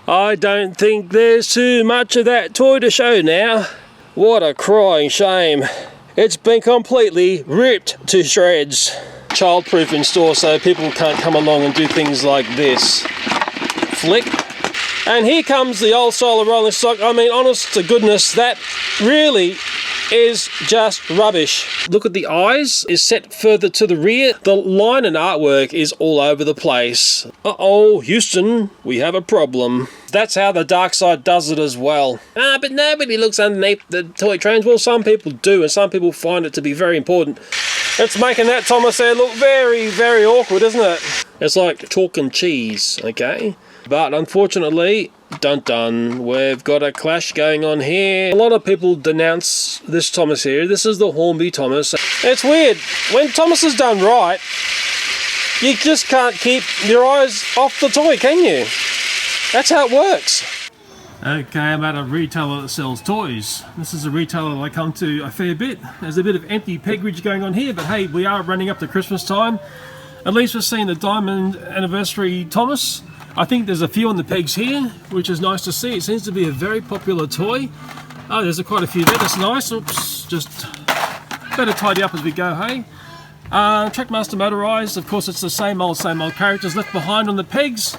I don't think there's too much of that toy to show now. What a crying shame. It's been completely ripped to shreds. Childproof in store so people can't come along and do things like this. Flick. And here comes the old style of rolling stock. I mean, honest to goodness, that really is just rubbish. Look at the eyes, is set further to the rear. The line and artwork is all over the place. Uh-oh, Houston, we have a problem. That's how the dark side does it as well. But nobody looks underneath the toy trains. Well, some people do, and some people find it to be very important. It's making that Thomas there look very, very awkward, isn't it? It's like chalk and cheese, okay? But unfortunately, dun-dun, we've got a clash going on here. A lot of people denounce this Thomas here. This is the Hornby Thomas. It's weird. When Thomas is done right, you just can't keep your eyes off the toy, can you? That's how it works. Okay, I'm at a retailer that sells toys. This is a retailer that I come to a fair bit. There's a bit of empty peggeridge going on here, but hey, we are running up to Christmas time. At least we're seeing the Diamond Anniversary Thomas. I think there's a few on the pegs here, which is nice to see. It seems to be a very popular toy. Oh, there's quite a few there. That's nice. Oops, just better tidy up as we go, hey? TrackMaster Motorized. Of course, it's the same old characters left behind on the pegs.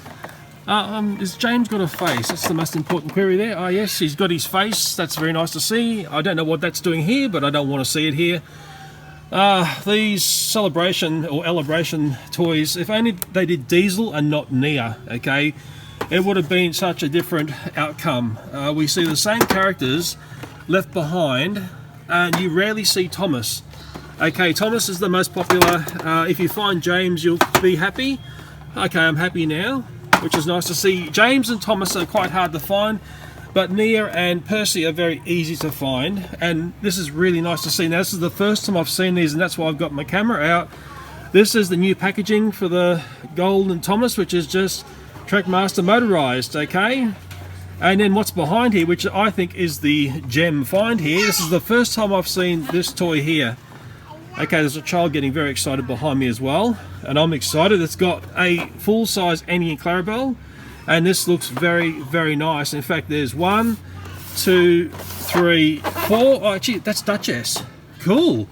Has James got a face? That's the most important query there. Oh, yes, he's got his face. That's very nice to see. I don't know what that's doing here, but I don't want to see it here. These celebration or elevation toys, if only they did diesel and not Nia, okay, it would have been such a different outcome. We see the same characters left behind, and you rarely see Thomas. Okay, Thomas is the most popular. If you find James, you'll be happy. Okay, I'm happy now, which is nice to see. James and Thomas are quite hard to find, but Nia and Percy are very easy to find, and this is really nice to see. Now, this is the first time I've seen these, and that's why I've got my camera out. This is the new packaging for the Golden Thomas, which is just TrackMaster Motorized, okay? And then what's behind here, which I think is the gem find here. This is the first time I've seen this toy here. Okay, there's a child getting very excited behind me as well, and I'm excited. It's got a full-size Annie and Clarabel, and this looks very, very nice. In fact, there's 1, 2, 3, 4. Oh, actually, that's Duchess. Cool.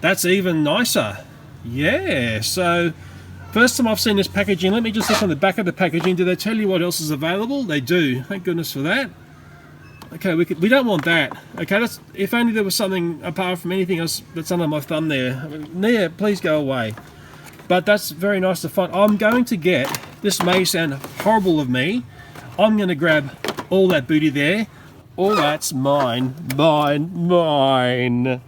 That's even nicer. Yeah, so first time I've seen this packaging. Let me just look on the back of the packaging. Do they tell you what else is available? They do. Thank goodness for that. Okay, we don't want that. Okay, that's, if only there was something apart from anything else that's under my thumb there. I mean, Nia, please go away. But that's very nice to find. I'm going to get, this may sound horrible of me, I'm going to grab all that booty there. All that's mine, mine, mine.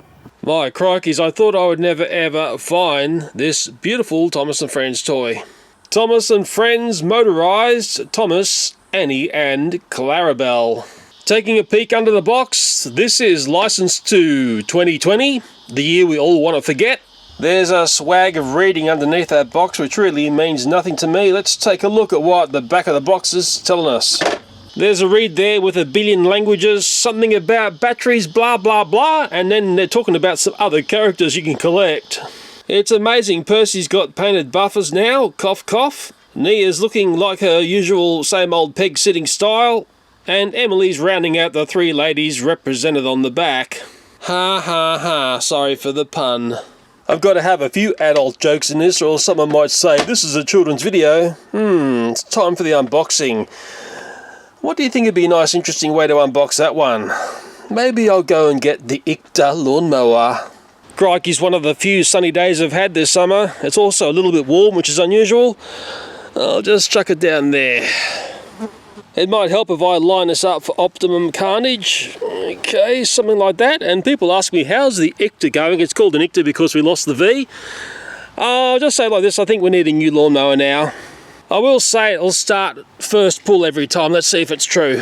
My crikeys, I thought I would never ever find this beautiful Thomas and Friends toy. Thomas and Friends Motorized Thomas, Annie and Clarabel. Taking a peek under the box, this is licensed to 2020, the year we all want to forget. There's a swag of reading underneath that box, which really means nothing to me. Let's take a look at what the back of the box is telling us. There's a read there with 1 billion languages, something about batteries, blah, blah, blah, and then they're talking about some other characters you can collect. It's amazing. Percy's got painted buffers now, cough, cough. Nia's looking like her usual same old peg sitting style, and Emily's rounding out the 3 ladies represented on the back. Ha, ha, ha, sorry for the pun. I've got to have a few adult jokes in this, or someone might say, this is a children's video. It's time for the unboxing. What do you think would be a nice, interesting way to unbox that one? Maybe I'll go and get the IKTA lawnmower. Crikey's one of the few sunny days I've had this summer. It's also a little bit warm, which is unusual. I'll just chuck it down there. It might help if I line this up for optimum carnage. Okay, something like that. And people ask me, how's the IKTA going? It's called an IKTA because we lost the V. I'll just say it like this, I think we need a new lawnmower now. I will say it'll start first pull every time. Let's see if it's true.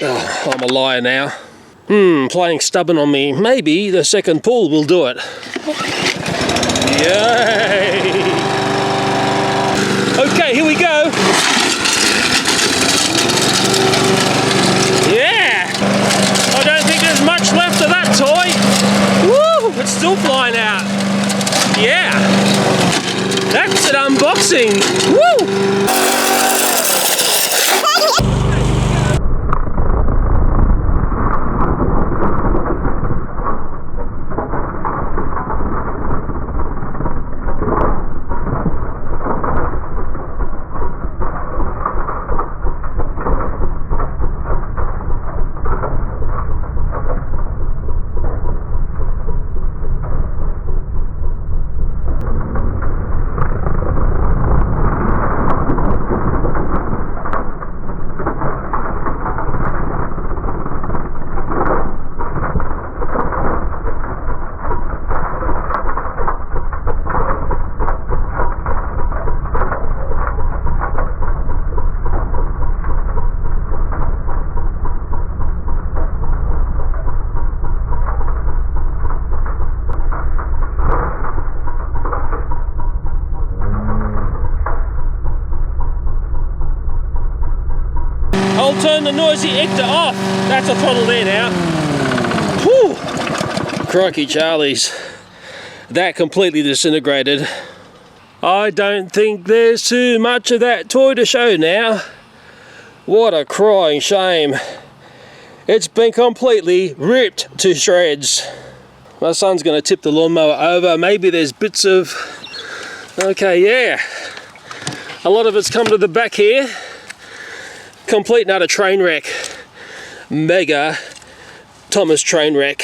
Oh, I'm a liar now. Playing stubborn on me. Maybe the second pull will do it. Yay! Okay, here we go. Yeah! I don't think there's much left of that toy. Woo! It's still flying out. Yeah! That's an unboxing. Woo! turn the noisy ector off. That's a throttle there now. Whew. Crikey Charlies. That completely disintegrated. I don't think there's too much of that toy to show now. What a crying shame. It's been completely ripped to shreds. My son's going to tip the lawnmower over. Maybe there's bits of... Okay, yeah. A lot of it's come to the back here. Complete and utter train wreck. Mega Thomas train wreck.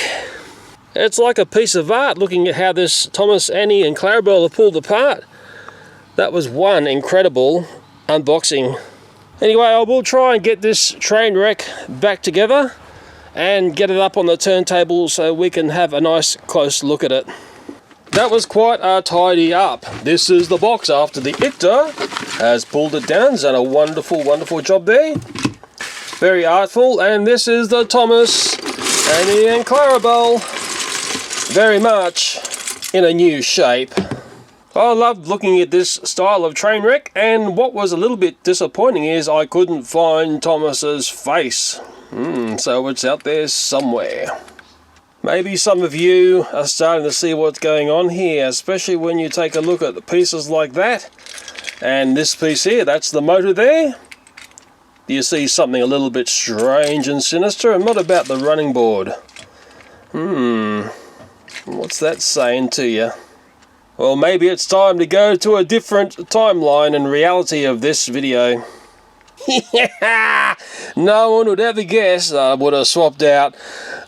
It's like a piece of art looking at how this Thomas, Annie and Clarabel are pulled apart. That was one incredible unboxing. Anyway, I will try and get this train wreck back together and get it up on the turntable so we can have a nice close look at it. That was quite a tidy up. This is the box after the ector has pulled it down. He's done a wonderful, wonderful job there. Very artful. And this is the Thomas, Annie and Clarabel. Very much in a new shape. I loved looking at this style of train wreck, and what was a little bit disappointing is I couldn't find Thomas's face. So it's out there somewhere. Maybe some of you are starting to see what's going on here, especially when you take a look at the pieces like that. And this piece here, that's the motor there. You see something a little bit strange and sinister, and what about the running board? What's that saying to you? Well, maybe it's time to go to a different timeline and reality of this video. No one would ever guess that I would have swapped out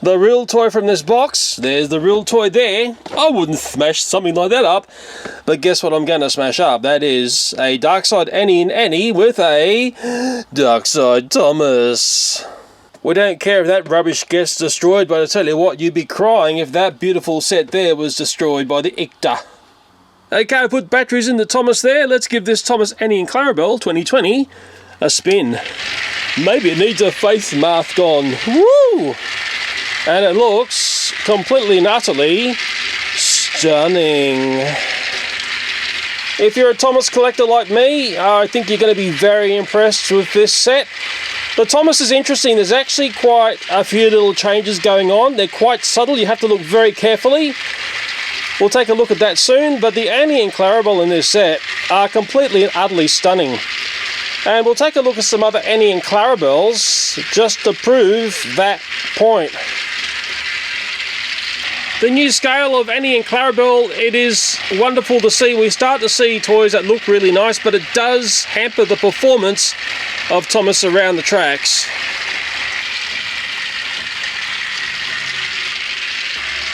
the real toy from this box. There's the real toy there. I wouldn't smash something like that up. But guess what I'm going to smash up? That is a Darkside Annie and Annie with a Darkside Thomas. We don't care if that rubbish gets destroyed, but I tell you what, you'd be crying if that beautiful set there was destroyed by the ector. Okay, I put batteries in the Thomas there. Let's give this Thomas, Annie and Clarabel 2020 a spin. Maybe it needs a face mask on. Woo! And it looks completely and utterly stunning. If you're a Thomas collector like me, I think you're going to be very impressed with this set. The Thomas is interesting. There's actually quite a few little changes going on. They're quite subtle. You have to look very carefully. We'll take a look at that soon, but the Annie and Clarabel in this set are completely and utterly stunning. And we'll take a look at some other Annie and Clarabels just to prove that point. The new scale of Annie and Clarabel, it is wonderful to see. We start to see toys that look really nice, but it does hamper the performance of Thomas around the tracks.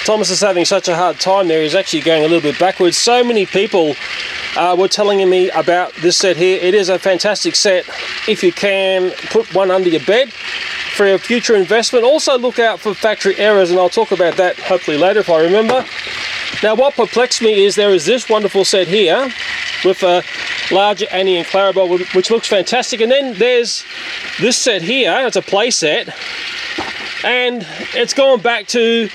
Thomas is having such a hard time there, he's actually going a little bit backwards. So many people were telling me about this set here. It is a fantastic set if you can put one under your bed for your future investment. Also look out for factory errors, and I'll talk about that hopefully later if I remember. Now what perplexed me is there is this wonderful set here with a larger Annie and Clarabel, which looks fantastic, and then there's this set here. It's a play set, and it's gone back to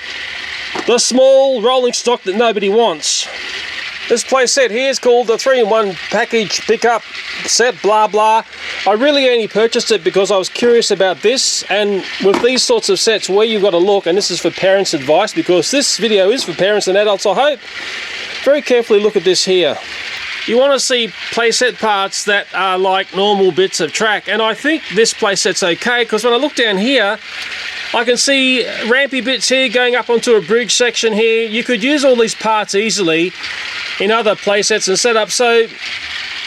the small rolling stock that nobody wants. This play set here is called the 3-in-1 package pickup set, blah blah. I really only purchased it because I was curious about this, and with these sorts of sets where you've got to look, and this is for parents' advice because this video is for parents and adults, I hope. Very carefully look at this here. You want to see playset parts that are like normal bits of track, and I think this playset's okay because when I look down here I can see rampy bits here going up onto a bridge section here. You could use all these parts easily in other playsets and setups, so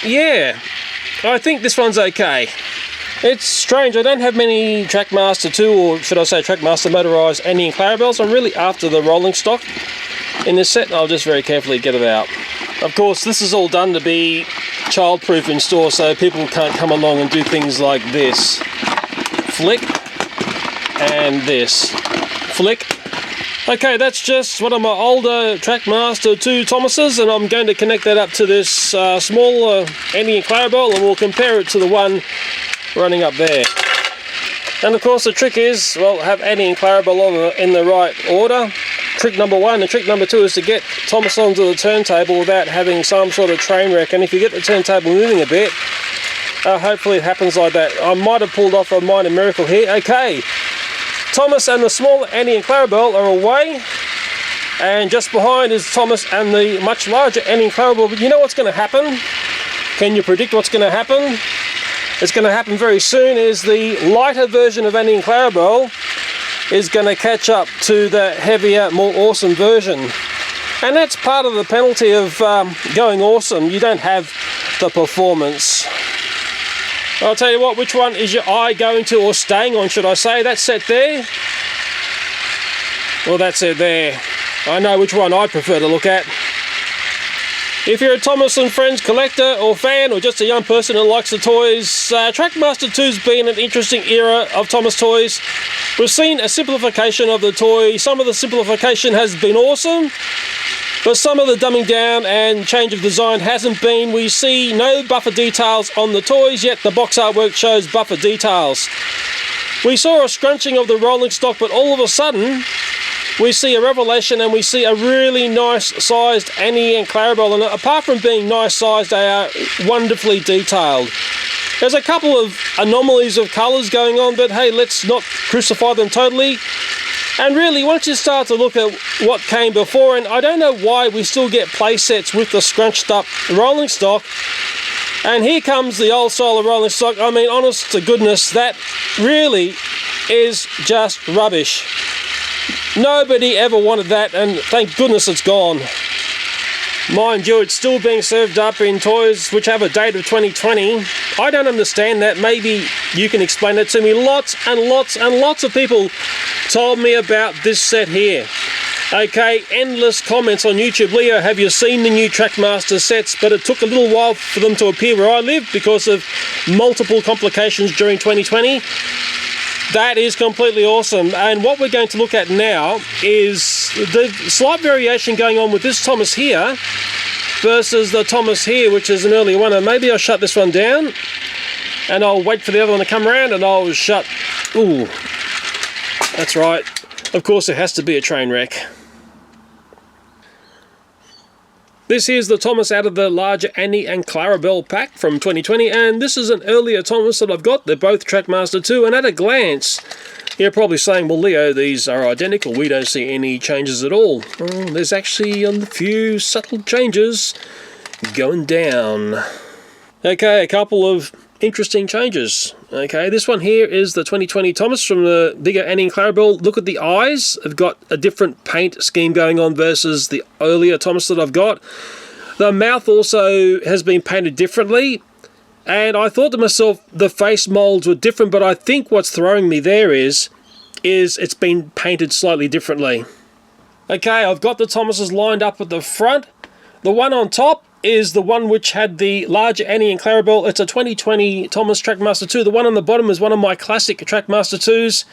yeah, I think this one's okay. It's strange, I don't have many TrackMaster 2, or should I say TrackMaster motorized Annie and Clarabels. I'm really after the rolling stock in this set, and I'll just very carefully get it out. Of course, this is all done to be child-proof in store, so people can't come along and do things like this. Flick. And this. Flick. Okay, that's just one of my older TrackMaster 2 Thomases, and I'm going to connect that up to this small Annie and Clarabel, and we'll compare it to the one running up there. And of course the trick is, well, have Annie and Clarabel in the right order. Trick number one. And trick number two is to get Thomas onto the turntable without having some sort of train wreck. And if you get the turntable moving a bit, Hopefully it happens like that. I might have pulled off a minor miracle here. Okay, Thomas and the smaller Annie and Clarabel are away. And just behind is Thomas and the much larger Annie and Clarabel. But you know what's going to happen? Can you predict what's going to happen? It's going to happen very soon is the lighter version of Annie and Clarabel is going to catch up to the heavier, more awesome version. And that's part of the penalty of going awesome. You don't have the performance. I'll tell you what, which one is your eye going to, or staying on, should I say? That's set there. Well, that's it there. I know which one I prefer to look at. If you're a Thomas and Friends collector or fan, or just a young person who likes the toys, TrackMaster 2's been an interesting era of Thomas toys. We've seen a simplification of the toy. Some of the simplification has been awesome, but some of the dumbing down and change of design hasn't been. We see no buffer details on the toys, yet the box artwork shows buffer details. We saw a scrunching of the rolling stock, but all of a sudden we see a revelation and we see a really nice sized Annie and Clarabel. And apart from being nice sized, they are wonderfully detailed. There's a couple of anomalies of colours going on, but hey, let's not crucify them totally. And really, once you start to look at what came before, and I don't know why we still get play sets with the scrunched up rolling stock. And here comes the old style of rolling stock. I mean, honest to goodness, that really is just rubbish. Nobody ever wanted that, and thank goodness it's gone. Mind you, it's still being served up in toys which have a date of 2020. I don't understand that. Maybe you can explain it to me. Lots and lots and lots of people told me about this set here. Okay, endless comments on YouTube. Leo, have you seen the new TrackMaster sets? But it took a little while for them to appear where I live because of multiple complications during 2020. That is completely awesome. And what we're going to look at now is the slight variation going on with this Thomas here versus the Thomas here, which is an earlier one. And maybe I'll shut this one down and I'll wait for the other one to come around and I'll shut... Ooh, that's right. Of course, it has to be a train wreck. This here's the Thomas out of the larger Annie and Clarabel pack from 2020, and this is an earlier Thomas that I've got. They're both TrackMaster 2, and at a glance, you're probably saying, well, Leo, these are identical. We don't see any changes at all. Well, there's actually a few subtle changes going down. Okay, a couple of interesting changes. Okay, this one here is the 2020 Thomas from the bigger Annie and Clarabel. Look at the eyes. I've got a different paint scheme going on versus the earlier Thomas that I've got. The mouth also has been painted differently. And I thought to myself, the face molds were different, but I think what's throwing me there is it's been painted slightly differently. Okay, I've got the Thomases lined up at the front. The one on top is the one which had the larger Annie and Clarabel. It's a 2020 Thomas TrackMaster 2. The one on the bottom is one of my classic TrackMaster 2s.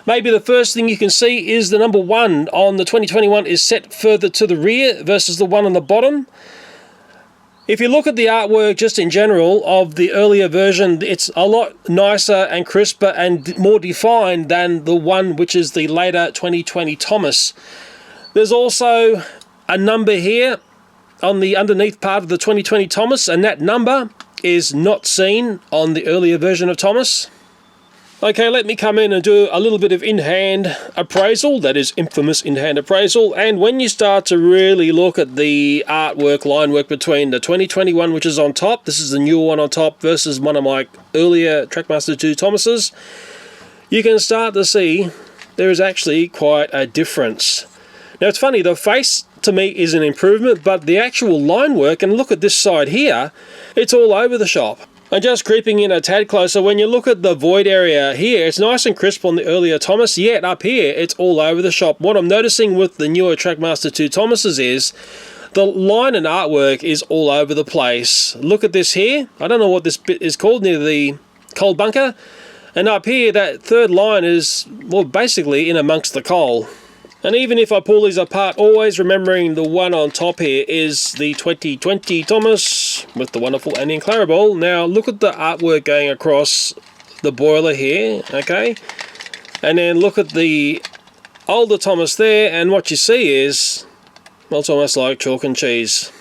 Maybe the first thing you can see is the number 1 on the 2021 is set further to the rear versus the one on the bottom. If you look at the artwork just in general of the earlier version, it's a lot nicer and crisper and more defined than the one which is the later 2020 Thomas. There's also a number here on the underneath part of the 2020 Thomas, and that number is not seen on the earlier version of Thomas. Okay, let me come in and do a little bit of in-hand appraisal, that is infamous in-hand appraisal, and when you start to really look at the artwork, line work between the 2021, which is on top, this is the newer one on top, versus one of my earlier TrackMaster 2 Thomases, you can start to see there is actually quite a difference. Now it's funny, the face to me is an improvement, but the actual line work, and look at this side here, it's all over the shop. And just creeping in a tad closer, when you look at the void area here, it's nice and crisp on the earlier Thomas, yet up here it's all over the shop. What I'm noticing with the newer TrackMaster 2 Thomases is the line and artwork is all over the place. Look at this here, I don't know what this bit is called near the coal bunker, and up here that third line is, well, basically in amongst the coal. And even if I pull these apart, always remembering the one on top here is the 2020 Thomas with the wonderful Annie and Clarabel. Now look at the artwork going across the boiler here, okay? And then look at the older Thomas there, and what you see is, well, it's almost like chalk and cheese.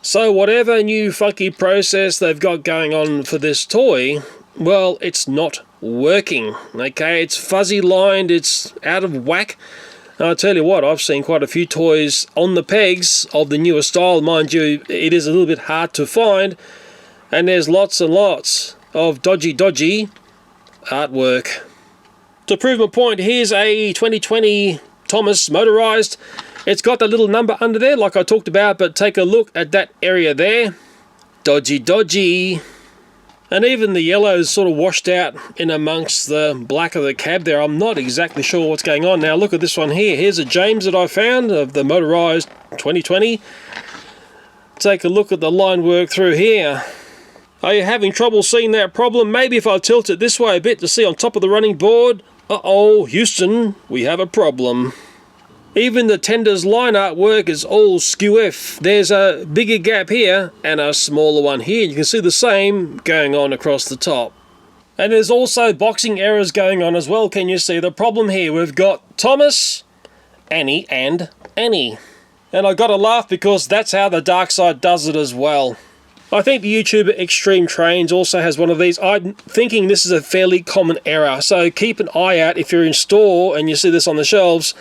So whatever new funky process they've got going on for this toy, well, it's not working. Okay, it's fuzzy lined, it's out of whack. And I tell you what, I've seen quite a few toys on the pegs of the newer style. Mind you, it is a little bit hard to find, and there's lots and lots of dodgy artwork. To prove my point, here's a 2020 Thomas motorized. It's got the little number under there like I talked about, but take a look at that area there. Dodgy. And even the yellow is sort of washed out in amongst the black of the cab there. I'm not exactly sure what's going on. Now look at this one here. Here's a James that I found of the motorized 2020. Take a look at the line work through here. Are you having trouble seeing that problem? Maybe if I tilt it this way a bit to see on top of the running board. Uh-oh, Houston, we have a problem. Even the tender's line artwork is all skew-if. There's a bigger gap here and a smaller one here. You can see the same going on across the top. And there's also boxing errors going on as well. Can you see the problem here? We've got Thomas, Annie, and Annie. And I gotta laugh because that's how the dark side does it as well. I think the YouTuber Extreme Trains also has one of these. I'm thinking this is a fairly common error, so keep an eye out if you're in store and you see this on the shelves.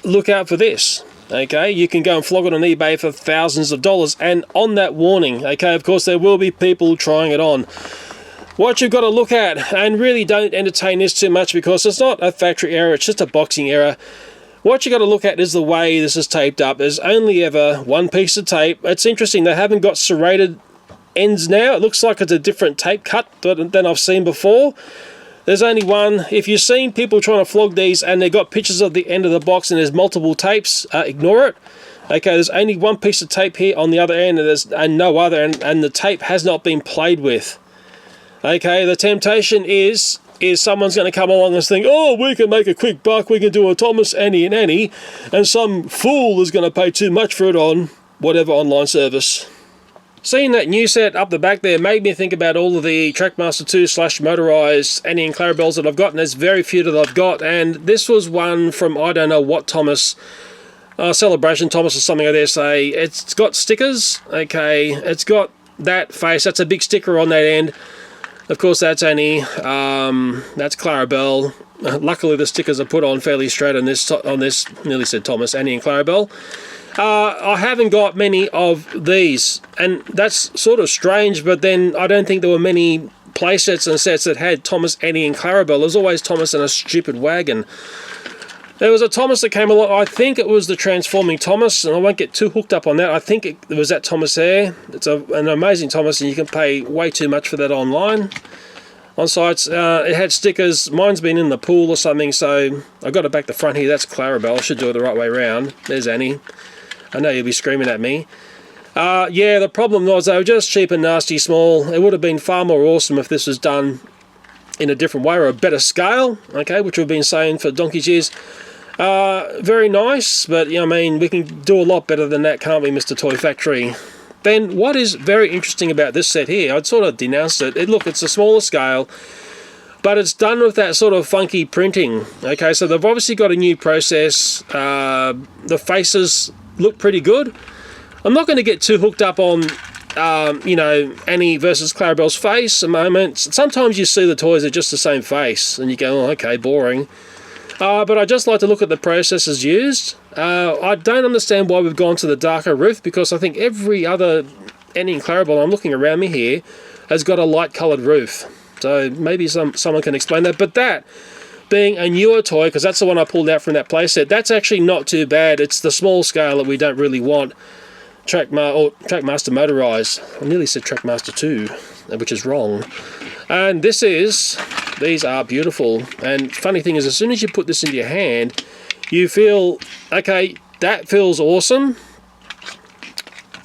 Look out for this. Okay, you can go and flog it on eBay for thousands of dollars, and on that warning, okay, of course there will be people trying it on. What you've got to look at, and really don't entertain this too much because it's not a factory error, it's just a boxing error. What you got to look at is the way this is taped up. There's only ever one piece of tape. It's interesting, they haven't got serrated ends now. It looks like it's a different tape cut than I've seen before. There's only one. If you've seen people trying to flog these and they've got pictures of the end of the box and there's multiple tapes, ignore it. Okay, there's only one piece of tape here on the other end and no other, and the tape has not been played with. Okay, the temptation is someone's going to come along and think, oh, we can make a quick buck, we can do a Thomas, Annie and Annie, and some fool is going to pay too much for it on whatever online service. Seeing that new set up the back there made me think about all of the TrackMaster 2 / motorized Annie and Clarabels that I've got, and there's very few that I've got, and this was one from I don't know what Thomas, Celebration Thomas or something I dare say. It's got stickers, okay, it's got that face, that's a big sticker on that end. Of course, that's Annie, that's Clarabel. Luckily, the stickers are put on fairly straight on this, nearly said Thomas, Annie and Clarabel. I haven't got many of these, and that's sort of strange, but then I don't think there were many playsets and sets that had Thomas, Annie, and Clarabel. There's always Thomas and a stupid wagon. There was a Thomas that came along, I think it was the Transforming Thomas, and I won't get too hooked up on that. I think it was that Thomas there. It's an amazing Thomas, and you can pay way too much for that online. On sites, it had stickers. Mine's been in the pool or something, so I got it back the front here. That's Clarabel. I should do it the right way around. There's Annie. I know you'll be screaming at me. Yeah, the problem was they were just cheap and nasty small. It would have been far more awesome if this was done in a different way or a better scale, okay, which we've been saying for donkey's years. Very nice, but you know, I mean, we can do a lot better than that, can't we, Mr. Toy Factory? Then what is very interesting about this set here, I'd sort of denounced it. Look, it's a smaller scale, but it's done with that sort of funky printing. Okay, so they've obviously got a new process. The faces look pretty good. I'm not going to get too hooked up on, you know, Annie versus Clarabel's face a moment. Sometimes you see the toys are just the same face, and you go, oh, okay, boring. But I just like to look at the processes used. I don't understand why we've gone to the darker roof, because I think every other Annie and Clarabel, I'm looking around me here, has got a light coloured roof. So maybe someone can explain that. But that being a newer toy, because that's the one I pulled out from that playset, that's actually not too bad. It's the small scale that we don't really want. TrackMaster motorized. I nearly said TrackMaster 2, which is wrong. And these are beautiful. And funny thing is, as soon as you put this into your hand, you feel, okay, that feels awesome.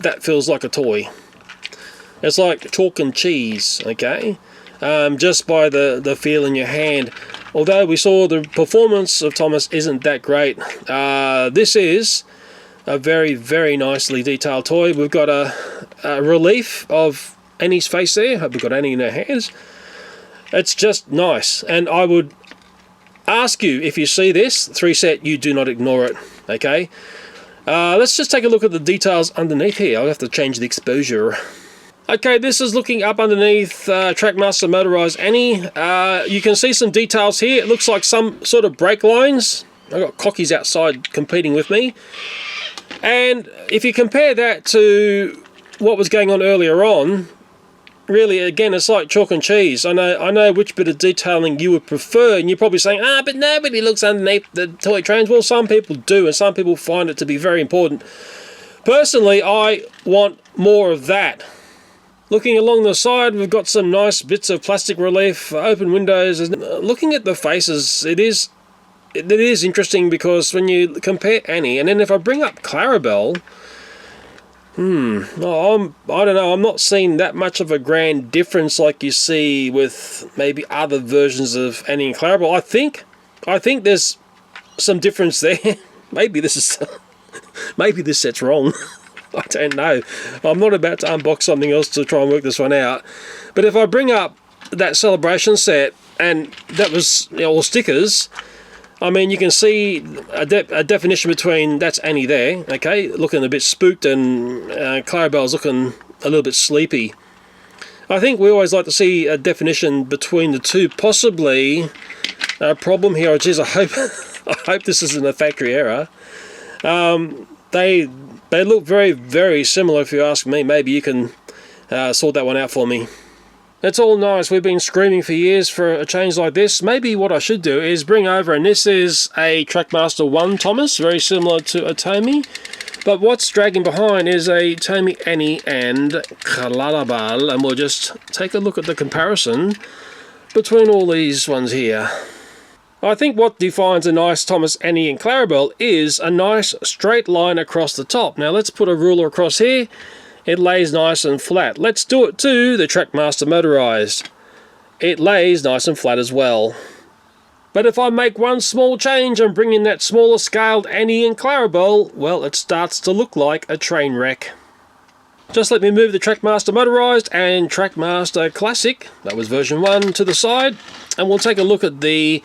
That feels like a toy. It's like chalk and cheese, okay? Just by the feel in your hand. Although we saw the performance of Thomas isn't that great, this is a very, very nicely detailed toy. We've got a relief of Annie's face there. Hope we've got Annie in her hands. It's just nice, and I would ask you, if you see this 3 set, you do not ignore it, okay? Let's just take a look at the details underneath here. I'll have to change the exposure. Okay, this is looking up underneath TrackMaster Motorized Any. You can see some details here. It looks like some sort of brake lines. I've got cockies outside competing with me. And if you compare that to what was going on earlier on, really, again, it's like chalk and cheese. I know which bit of detailing you would prefer, and you're probably saying, but nobody looks underneath the toy trains. Well, some people do, and some people find it to be very important. Personally, I want more of that. Looking along the side, we've got some nice bits of plastic relief, open windows. Looking at the faces, it is interesting, because when you compare Annie, and then if I bring up Clarabel, I don't know, I'm not seeing that much of a grand difference like you see with maybe other versions of Annie and Clarabel. I think there's some difference there. Maybe this set's wrong. I don't know. I'm not about to unbox something else to try and work this one out. But if I bring up that celebration set, and that was all stickers, I mean, you can see a definition between, that's Annie there, okay, looking a bit spooked, and Clarabel's looking a little bit sleepy. I think we always like to see a definition between the two. Possibly a problem here, geez, I hope this isn't a factory error. They look very, very similar, if you ask me. Maybe you can sort that one out for me. It's all nice. We've been screaming for years for a change like this. Maybe what I should do is bring over, and this is a TrackMaster 1 Thomas, very similar to a Tomy. But what's dragging behind is a Tomy Annie and Clarabel, and we'll just take a look at the comparison between all these ones here. I think what defines a nice Thomas Annie and Clarabel is a nice straight line across the top. Now let's put a ruler across here. It lays nice and flat. Let's do it to the TrackMaster Motorized. It lays nice and flat as well. But if I make one small change and bring in that smaller scaled Annie and Clarabel, well, it starts to look like a train wreck. Just let me move the TrackMaster Motorized and TrackMaster Classic, that was version 1, to the side, and we'll take a look at the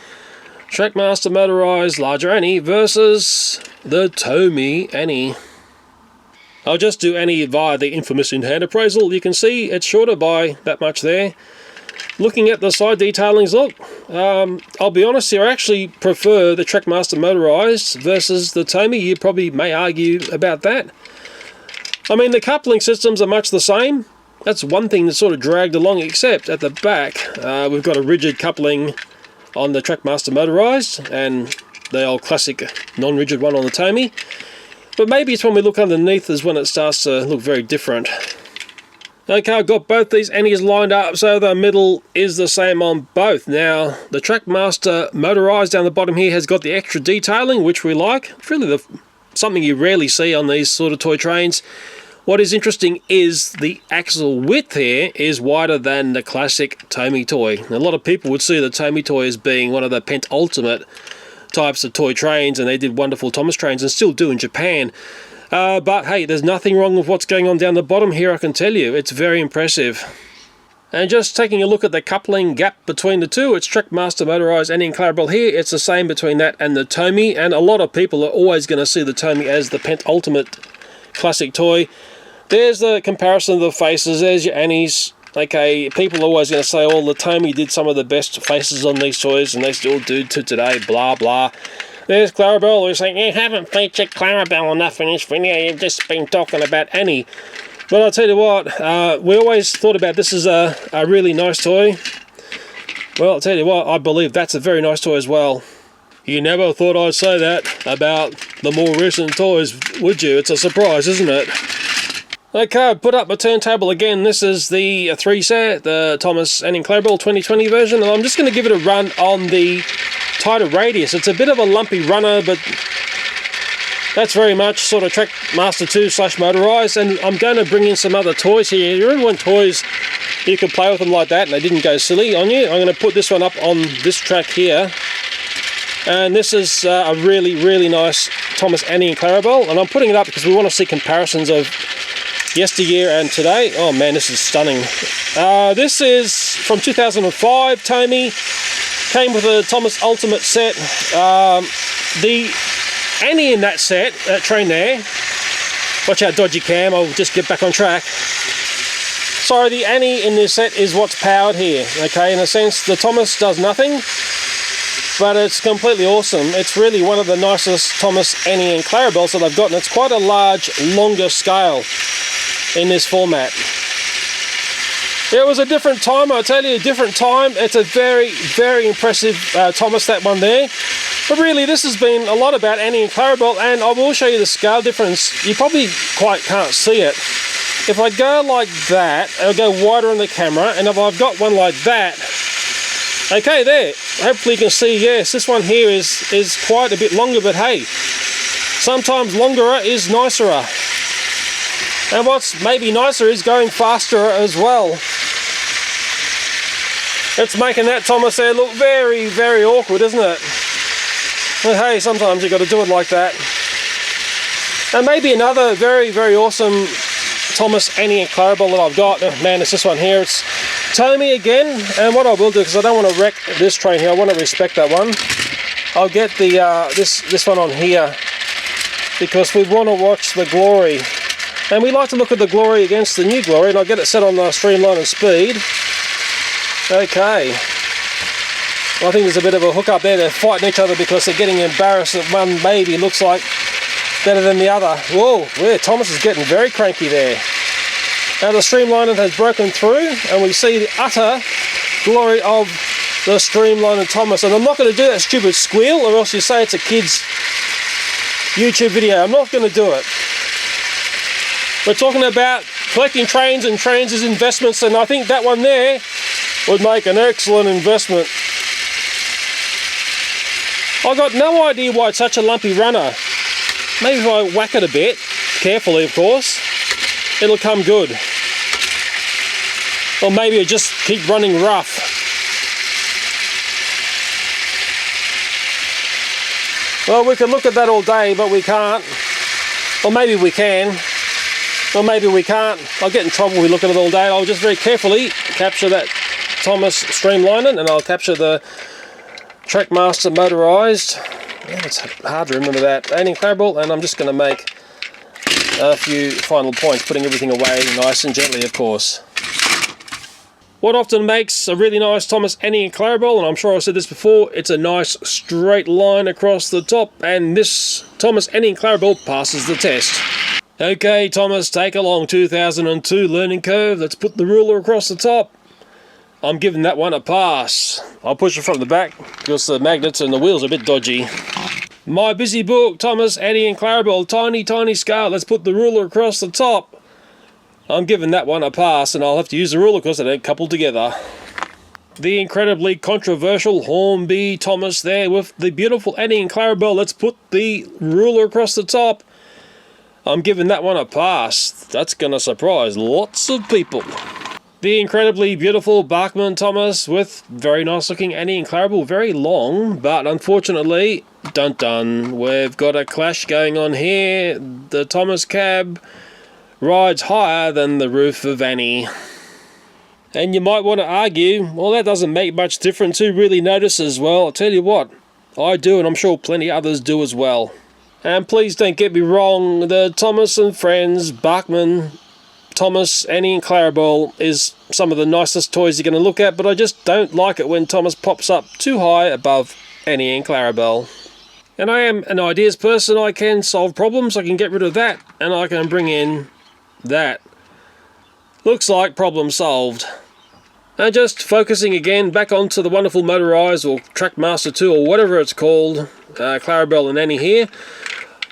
TrackMaster Motorized larger Annie versus the Tomy Annie. I'll just do Annie via the infamous in-hand appraisal. You can see it's shorter by that much there. Looking at the side detailings, look, I'll be honest here, I actually prefer the TrackMaster Motorized versus the Tomy. You probably may argue about that. I mean, the coupling systems are much the same. That's one thing that's sort of dragged along, except at the back, we've got a rigid coupling on the TrackMaster Motorized, and the old classic non-rigid one on the Tomy. But maybe it's when we look underneath is when it starts to look very different. Okay, I've got both these Annies lined up, so the middle is the same on both. Now, the TrackMaster Motorized down the bottom here has got the extra detailing, which we like. It's really something you rarely see on these sort of toy trains. What is interesting is the axle width here is wider than the classic Tomy toy. A lot of people would see the Tomy toy as being one of the penultimate types of toy trains, and they did wonderful Thomas trains and still do in Japan. But hey, there's nothing wrong with what's going on down the bottom here, I can tell you. It's very impressive. And just taking a look at the coupling gap between the two, it's TrackMaster Motorized and in Clarabel here. It's the same between that and the Tomy, and a lot of people are always going to see the Tomy as the penultimate classic toy. There's the comparison of the faces. There's your Annies. Okay, people are always going to say, oh, the Tomy did some of the best faces on these toys, and they still do to today, blah, blah. There's Clarabel, who's saying, you haven't featured Clarabel enough in this video, you've just been talking about Annie. But I'll tell you what, we always thought about this as a really nice toy. Well, I'll tell you what, I believe that's a very nice toy as well. You never thought I'd say that about the more recent toys, would you? It's a surprise, isn't it? Okay, I've put up a turntable again. This is the 3 set, the Thomas and Clarabel 2020 version, and I'm just going to give it a run on the tighter radius. It's a bit of a lumpy runner, but that's very much sort of TrackMaster 2 / Motorized, and I'm going to bring in some other toys here. You remember when toys, you could play with them like that and they didn't go silly on you? I'm going to put this one up on this track here. And this is a really, really nice Thomas Annie and Clarabel, and I'm putting it up because we want to see comparisons of yesteryear and today. Oh man, this is stunning. This is from 2005, Tomy. Came with a Thomas Ultimate set. The Any in that set, that train there. Watch out, dodgy cam, I'll just get back on track. Sorry, the Annie in this set is what's powered here. Okay, in a sense, the Thomas does nothing, but it's completely awesome. It's really one of the nicest Thomas, Annie and Clarabels that I've got, and it's quite a large, longer scale in this format. It was a different time, I tell you, a different time. It's a very, very impressive Thomas, that one there. But really, this has been a lot about Annie and Clarabel, and I will show you the scale difference. You probably quite can't see it. If I go like that, I'll go wider on the camera, and if I've got one like that, okay, there. Hopefully you can see, yes, this one here is quite a bit longer, but hey, sometimes longer is nicer. And what's maybe nicer is going faster as well. It's making that Thomas there look very, very awkward, isn't it? But hey, sometimes you've got to do it like that. And maybe another very, very awesome Thomas, Annie and Clarabel that I've got. Oh, man, it's this one here. It's Tomy again. And what I will do, because I don't want to wreck this train here, I want to respect that one. I'll get the this one on here, because we want to watch the glory. And we like to look at the glory against the new glory, and I'll get it set on the Streamline and speed. Okay. I think there's a bit of a hook up there. They're fighting each other because they're getting embarrassed that one maybe looks like better than the other. Whoa, yeah, Thomas is getting very cranky there. Now the Streamliner has broken through, and we see the utter glory of the Streamliner Thomas. And I'm not going to do that stupid squeal, or else you say it's a kid's YouTube video. I'm not going to do it. We're talking about collecting trains, and trains as investments, and I think that one there would make an excellent investment. I've got no idea why it's such a lumpy runner. Maybe if I whack it a bit, carefully of course, it'll come good. Or maybe it just keep running rough. Well, we could look at that all day, but we can't. Or maybe we can. Or maybe we can't. I'll get in trouble if we look at it all day. I'll just very carefully capture that Thomas Streamliner, and I'll capture the TrackMaster Motorized. Yeah, it's hard to remember that. Annie and Clarabel, and I'm just going to make a few final points, putting everything away nice and gently, of course. What often makes a really nice Thomas, Annie and Clarabel, and I'm sure I've said this before, it's a nice straight line across the top, and this Thomas, Annie and Clarabel passes the test. Okay, Thomas, take along 2002 learning curve. Let's put the ruler across the top. I'm giving that one a pass. I'll push it from the back because the magnets and the wheels are a bit dodgy. My busy book, Thomas, Annie and Clarabel, tiny, tiny scale. Let's put the ruler across the top. I'm giving that one a pass, and I'll have to use the ruler because they don't couple together. The incredibly controversial Hornby Thomas there with the beautiful Annie and Clarabel. Let's put the ruler across the top. I'm giving that one a pass. That's going to surprise lots of people. The incredibly beautiful Bachmann Thomas with very nice looking Annie and Clarabel. Very long, but unfortunately, dun dun, we've got a clash going on here. The Thomas cab rides higher than the roof of Annie. And you might want to argue, well, that doesn't make much difference. Who really notices? Well, I'll tell you what, I do, and I'm sure plenty others do as well. And please don't get me wrong, the Thomas and Friends, Bachmann, Thomas, Annie and Clarabel is some of the nicest toys you're going to look at, but I just don't like it when Thomas pops up too high above Annie and Clarabel. And I am an ideas person. I can solve problems, I can get rid of that, and I can bring in that. Looks like problem solved. And just focusing again back onto the wonderful Motorized or TrackMaster 2 or whatever it's called, Clarabel and Annie here.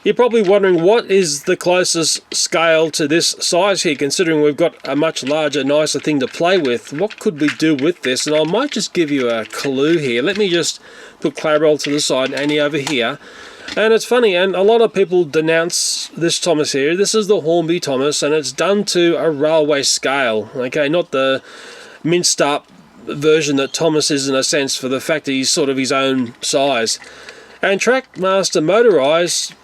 You're probably wondering what is the closest scale to this size here, considering we've got a much larger, nicer thing to play with. What could we do with this? And I might just give you a clue here. Let me just put Clarabel to the side and Annie over here. And it's funny, and a lot of people denounce this Thomas here. This is the Hornby Thomas, and it's done to a railway scale. Okay, not the minced up version that Thomas is in a sense, for the fact that he's sort of his own size. And TrackMaster Motorized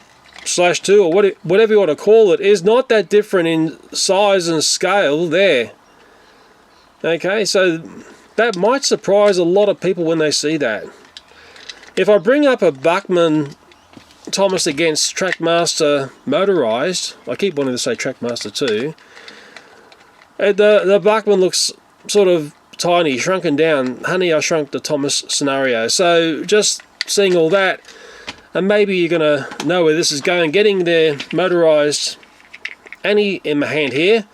/2 or whatever you want to call it is not that different in size and scale there. Okay, so that might surprise a lot of people when they see that. If I bring up a Bachmann Thomas against TrackMaster Motorized. I keep wanting to say TrackMaster too. The Blackman looks sort of tiny, shrunken down. Honey, I Shrunk the Thomas scenario. So just seeing all that, and maybe you're going to know where this is going. Getting their Motorized Annie in my hand here.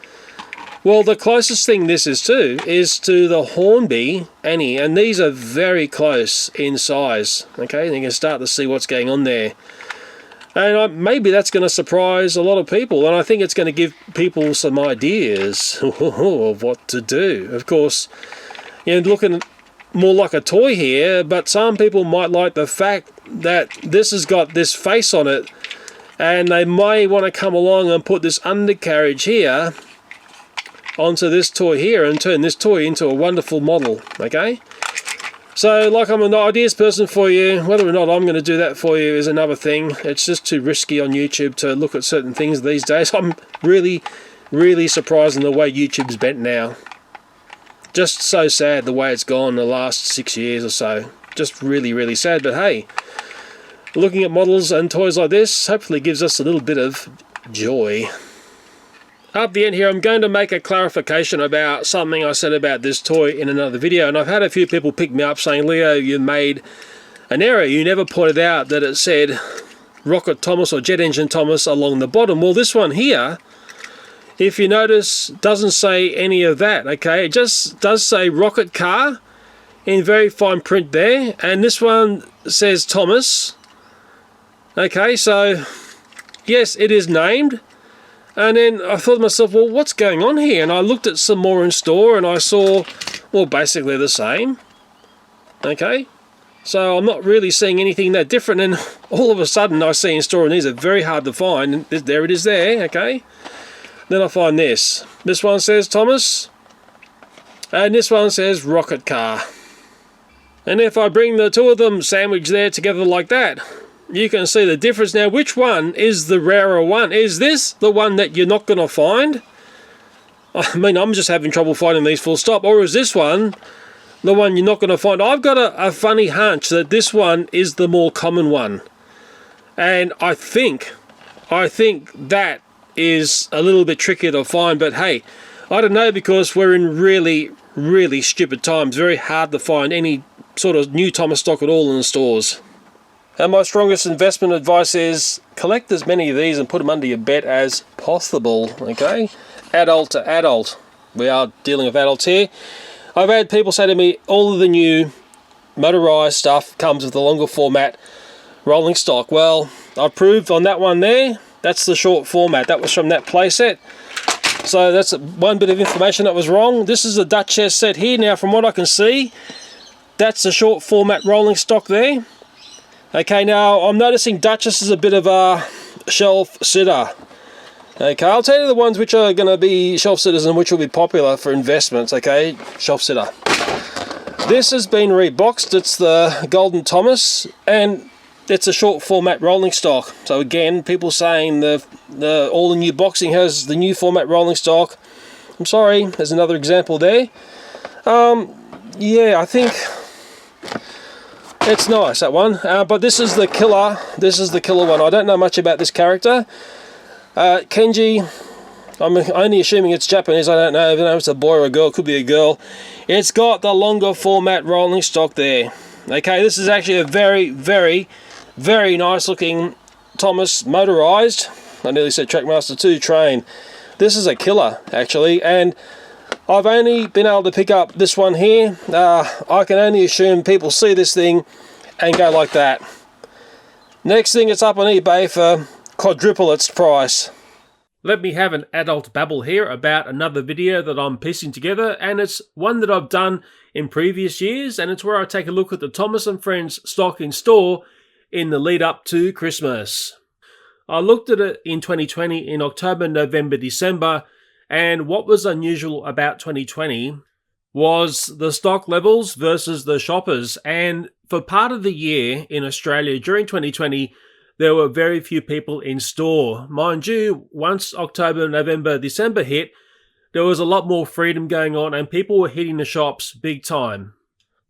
Well, the closest thing this is to the Hornby Annie, and these are very close in size. Okay, and you can start to see what's going on there. And maybe that's going to surprise a lot of people, and I think it's going to give people some ideas of what to do. Of course, you're looking more like a toy here, but some people might like the fact that this has got this face on it, and they may want to come along and put this undercarriage here onto this toy here and turn this toy into a wonderful model. Okay, so like, I'm an ideas person for you. Whether or not I'm going to do that for you is another thing. It's just too risky on YouTube to look at certain things these days. I'm really surprised in the way YouTube's bent now. Just so sad the way it's gone the last 6 years or so. Just really sad. But hey, looking at models and toys like this hopefully gives us a little bit of joy. Up the end here, I'm going to make a clarification about something I said about this toy in another video, and I've had a few people pick me up saying, Leo, you made an error. You never pointed out that it said Rocket Thomas or Jet Engine Thomas along the bottom. Well, this one here, if you notice, doesn't say any of that. Okay, it just does say Rocket Car in very fine print there, and this one says Thomas. Okay, so yes, it is named. And then I thought to myself, well, what's going on here? And I looked at some more in store, and I saw, well, basically the same. Okay, so I'm not really seeing anything that different, and all of a sudden I see in store, and these are very hard to find, and there it is there. Okay, then I find this. This one says Thomas, and this one says Rocket Car. And if I bring the two of them sandwiched there together like that, you can see the difference. Now, which one is the rarer one? Is this the one that you're not going to find? I mean, I'm just having trouble finding these full stop. Or is this one the one you're not going to find? I've got a funny hunch that this one is the more common one. And I think that is a little bit trickier to find. But hey, I don't know, because we're in really stupid times. Very hard to find any sort of new Thomas stock at all in the stores. And my strongest investment advice is collect as many of these and put them under your bed as possible. Okay, adult to adult. We are dealing with adults here. I've had people say to me, all of the new motorized stuff comes with a longer format rolling stock. Well, I've proved on that one there, that's the short format. That was from that playset. So that's one bit of information that was wrong. This is a Duchess set here. Now, from what I can see, that's the short format rolling stock there. Okay, now I'm noticing Duchess is a bit of a shelf sitter. Okay, I'll tell you the ones which are going to be shelf sitters and which will be popular for investments. Okay, shelf sitter. This has been reboxed. It's the Golden Thomas, and it's a short format rolling stock. So again, people saying all the new boxing has the new format rolling stock. I'm sorry, there's another example there. Yeah, I think it's nice, that one, but this is the killer. This is the killer one. I don't know much about this character. Kenji, I'm only assuming it's Japanese. I don't know if it's a boy or a girl. It could be a girl. It's got the longer format rolling stock there. Okay, this is actually a very nice looking Thomas motorized. I nearly said TrackMaster 2 train. This is a killer, actually, and I've only been able to pick up this one here. I can only assume people see this thing and go like that. Next thing, it's up on eBay for quadruple its price. Let me have an adult babble here about another video that I'm piecing together, and it's one that I've done in previous years, and it's where I take a look at the Thomas & Friends stock in store in the lead up to Christmas. I looked at it in 2020 in October, November, December, and what was unusual about 2020 was the stock levels versus the shoppers. And for part of the year in Australia during 2020, there were very few people in store. Mind you, once October, November, December hit, there was a lot more freedom going on and people were hitting the shops big time.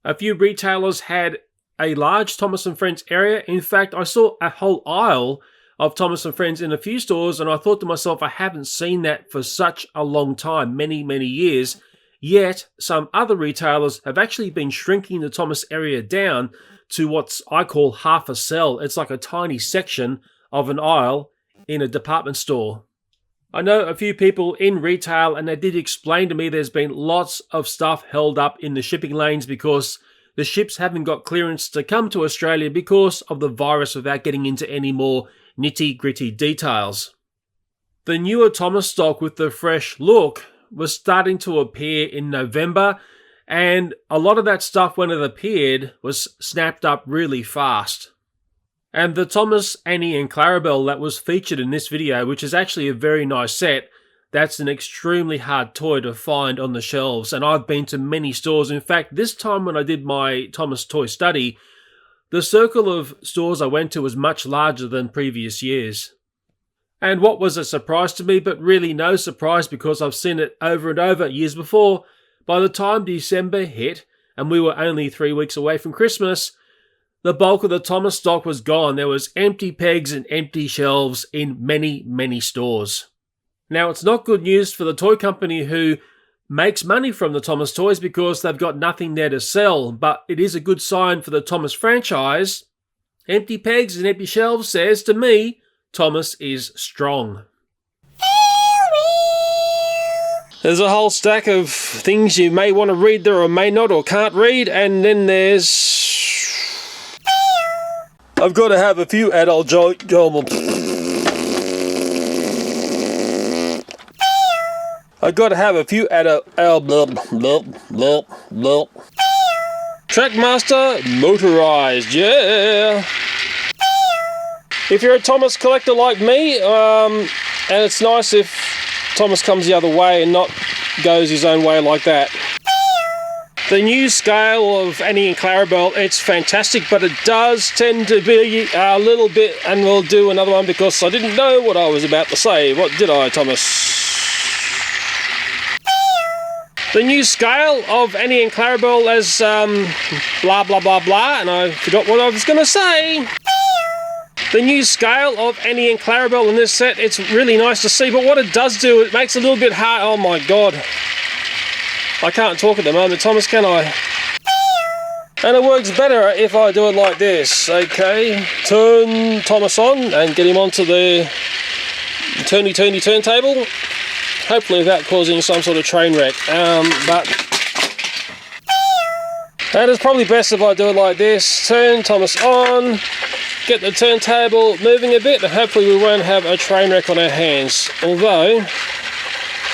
A few retailers had a large Thomas & Friends area. In fact, I saw a whole aisle of Thomas & Friends in a few stores, and I thought to myself, I haven't seen that for such a long time, many, many years. Yet, some other retailers have actually been shrinking the Thomas area down to what I call half a cell. It's like a tiny section of an aisle in a department store. I know a few people in retail, and they did explain to me there's been lots of stuff held up in the shipping lanes because the ships haven't got clearance to come to Australia because of the virus, without getting into any more nitty-gritty details. The newer Thomas stock with the fresh look was starting to appear in November, and a lot of that stuff, when it appeared, was snapped up really fast. And the Thomas, Annie and Clarabel that was featured in this video, which is actually a very nice set, that's an extremely hard toy to find on the shelves, and I've been to many stores. In fact, this time when I did my Thomas toy study, the circle of stores I went to was much larger than previous years. And what was a surprise to me, but really no surprise because I've seen it over and over years before, by the time December hit, and we were only 3 weeks away from Christmas, the bulk of the Thomas stock was gone. There was empty pegs and empty shelves in many, many stores. Now, it's not good news for the toy company who makes money from the Thomas toys because they've got nothing there to sell, but it is a good sign for the Thomas franchise. Empty pegs and empty shelves says to me, Thomas is strong. There's a whole stack of things you may want to read there or may not or can't read, and then there's... I've got to have a few adult I've got to have a few TrackMaster motorized, yeah. If you're a Thomas collector like me, and it's nice if Thomas comes the other way and not goes his own way like that. The new scale of Annie and Clarabel, it's fantastic, but it does tend to be a little bit, and we'll do another one because I didn't know what I was about to say. What did I, Thomas? The new scale of Annie and Clarabel as blah blah blah blah, and I forgot what I was going to say. The new scale of Annie and Clarabel in this set, it's really nice to see, but what it does do, it makes it a little bit hard. Oh my god. I can't talk at the moment, Thomas, can I? And it works better if I do it like this. Okay, turn Thomas on and get him onto the turny turntable. Hopefully without causing some sort of train wreck. But that is probably best if I do it like this. Turn Thomas on, get the turntable moving a bit, and hopefully we won't have a train wreck on our hands. Although,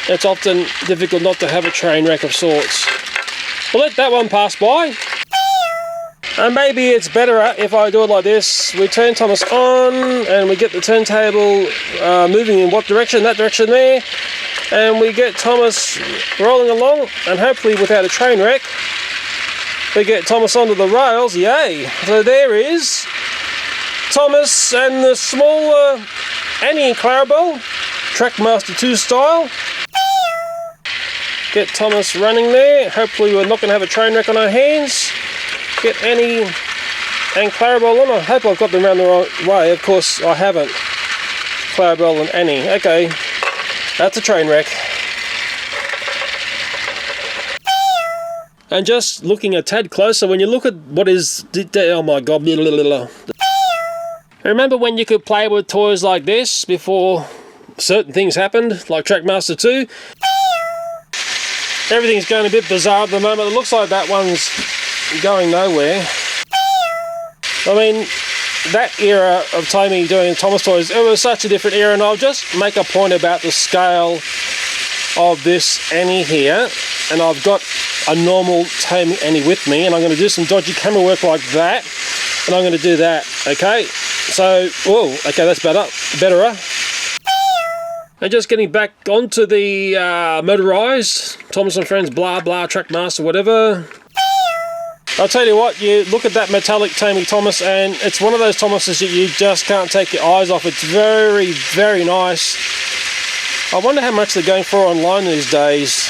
it's often difficult not to have a train wreck of sorts. We'll let that one pass by. And maybe it's better if I do it like this. We turn Thomas on, and we get the turntable moving in what direction? That direction there. And we get Thomas rolling along, and hopefully without a train wreck. We get Thomas onto the rails, yay! So there is Thomas and the smaller Annie and Clarabel, TrackMaster 2 style. Get Thomas running there. Hopefully we're not going to have a train wreck on our hands. Get Annie and Clarabel on. I hope I've got them around the right way. Of course I haven't. Clarabel and Annie. Okay, that's a train wreck. And just looking a tad closer, when you look at what is... Oh my god. Remember when you could play with toys like this before certain things happened, like TrackMaster 2? Everything's going a bit bizarre at the moment. It looks like that one's going nowhere. I mean, that era of Tomy doing Thomas toys, it was such a different era, and I'll just make a point about the scale of this Annie here. And I've got a normal Tomy Annie with me, and I'm going to do some dodgy camera work like that, and I'm going to do that, okay? So, whoa, okay, that's better. And just getting back onto the motorized Thomas & Friends blah blah TrackMaster whatever. I'll tell you what, you look at that metallic Tomy Thomas, and it's one of those Thomases that you just can't take your eyes off. It's very, very nice. I wonder how much they're going for online these days.